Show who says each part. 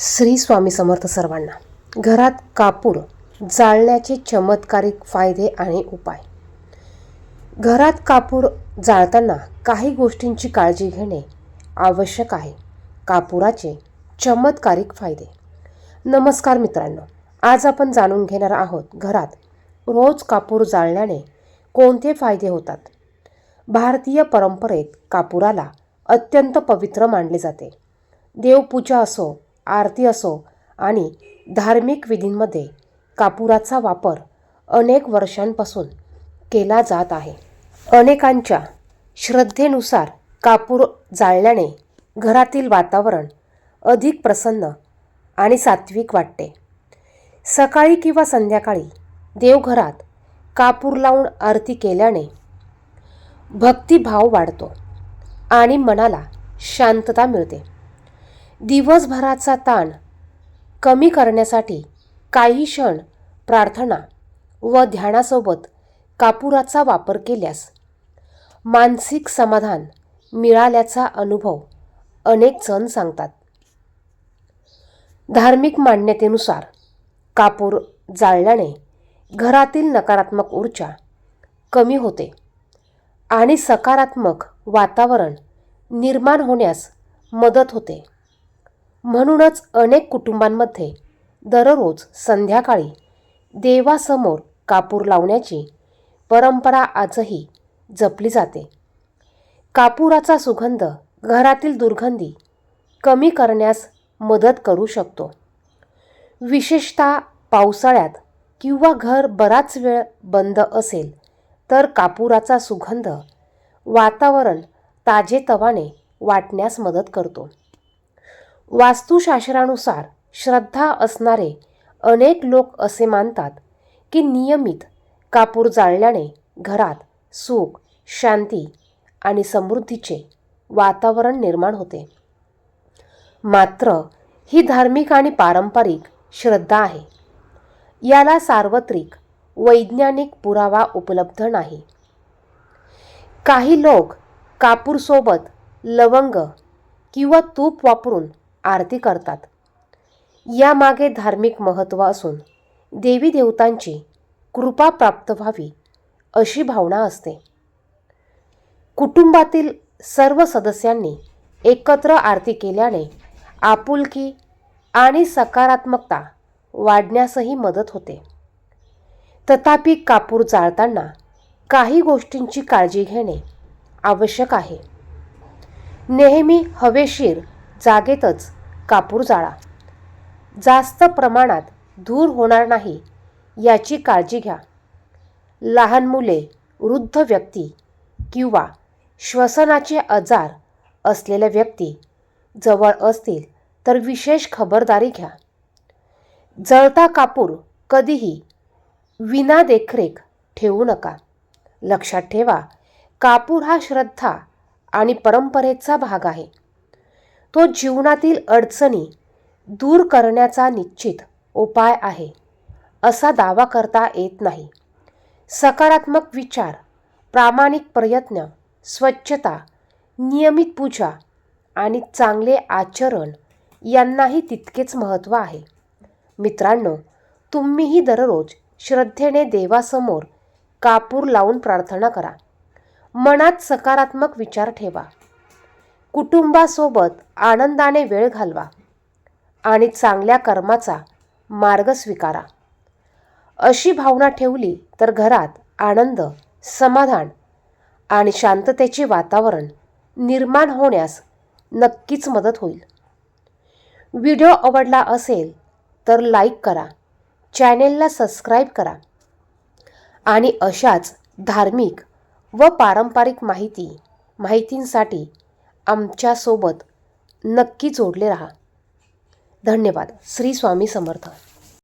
Speaker 1: श्री स्वामी समर्थ सर्वांना. घरात कापूर जाळण्याचे चमत्कारिक फायदे आणि उपाय. घरात कापूर जाळताना काही गोष्टींची काळजी घेणे आवश्यक आहे. कापुराचे चमत्कारिक फायदे. नमस्कार मित्रांनो, आज आपण जाणून घेणार आहोत घरात रोज कापूर जाळल्याने कोणते फायदे होतात. भारतीय परंपरेत कापुराला अत्यंत पवित्र मानले जाते. देवपूजा असो, आरती असो आणि धार्मिक विधींमध्ये कापुराचा वापर अनेक वर्षांपासून केला जात आहे. अनेकांच्या श्रद्धेनुसार कापूर जाळल्याने घरातील वातावरण अधिक प्रसन्न आणि सात्विक वाटते. सकाळी किंवा संध्याकाळी देवघरात कापूर लावून आरती केल्याने भक्तिभाव वाढतो आणि मनाला शांतता मिळते. दिवसभराचा ताण कमी करण्यासाठी काही क्षण प्रार्थना व ध्यानासोबत कापुराचा वापर केल्यास मानसिक समाधान मिळाल्याचा अनुभव अनेक जण सांगतात. धार्मिक मान्यतेनुसार कापूर जाळल्याने घरातील नकारात्मक ऊर्जा कमी होते आणि सकारात्मक वातावरण निर्माण होण्यास मदत होते. म्हणूनच अनेक कुटुंबांमध्ये दररोज संध्याकाळी देवासमोर कापूर लावण्याची परंपरा आजही जपली जाते. कापुराचा सुगंध घरातील दुर्गंधी कमी करण्यास मदत करू शकतो. विशेषतः पावसाळ्यात किंवा घर बराच वेळ बंद असेल तर कापुराचा सुगंध वातावरण ताजेतवाने वाटण्यास मदत करतो. वास्तुशास्त्रानुसार श्रद्धा असणारे अनेक लोक असे मानतात की नियमित कापूर जाळल्याने घरात सुख, शांती आणि समृद्धीचे वातावरण निर्माण होते. मात्र ही धार्मिक आणि पारंपरिक श्रद्धा आहे. याला सार्वत्रिक वैज्ञानिक पुरावा उपलब्ध नाही. काही लोक कापूरसोबत लवंग किंवा तूप वापरून आरती करतात. यामागे धार्मिक महत्त्व असून देवी देवतांची कृपा प्राप्त व्हावी अशी भावना असते. कुटुंबातील सर्व सदस्यांनी एकत्र आरती केल्याने आपुलकी आणि सकारात्मकता वाढण्यासही मदत होते. तथापि कापूर जाळताना काही गोष्टींची काळजी घेणे आवश्यक आहे. नेहमी हवेशीर जागेतच कापूर जाळा. जास्त प्रमाणात धूर होणार नाही याची काळजी घ्या. लहान मुले, वृद्ध व्यक्ती किंवा श्वसनाचे आजार असलेल्या व्यक्ती जवळ असतील तर विशेष खबरदारी घ्या. जळता कापूर कधीही विना देखरेख ठेवू नका. लक्षात ठेवा, कापूर हा श्रद्धा आणि परंपरेचा भाग आहे. तो जीवनातील अडचणी दूर करण्याचा निश्चित उपाय आहे असा दावा करता येत नाही. सकारात्मक विचार, प्रामाणिक प्रयत्न, स्वच्छता, नियमित पूजा आणि चांगले आचरण यांनाही तितकेच महत्त्व आहे. मित्रांनो, तुम्हीही दररोज श्रद्धेने देवासमोर कापूर लावून प्रार्थना करा. मनात सकारात्मक विचार ठेवा. कुटुंबासोबत आनंदाने वेळ घालवा आणि चांगल्या कर्माचा मार्ग स्वीकारा. अशी भावना ठेवली तर घरात आनंद, समाधान आणि शांततेचे वातावरण निर्माण होण्यास नक्कीच मदत होईल. व्हिडिओ आवडला असेल तर लाईक करा, चॅनेलला सबस्क्राईब करा आणि अशाच धार्मिक व पारंपरिक माहितींसाठी आमच्यासोबत नक्की जोडले राहा. धन्यवाद. श्री स्वामी समर्थ.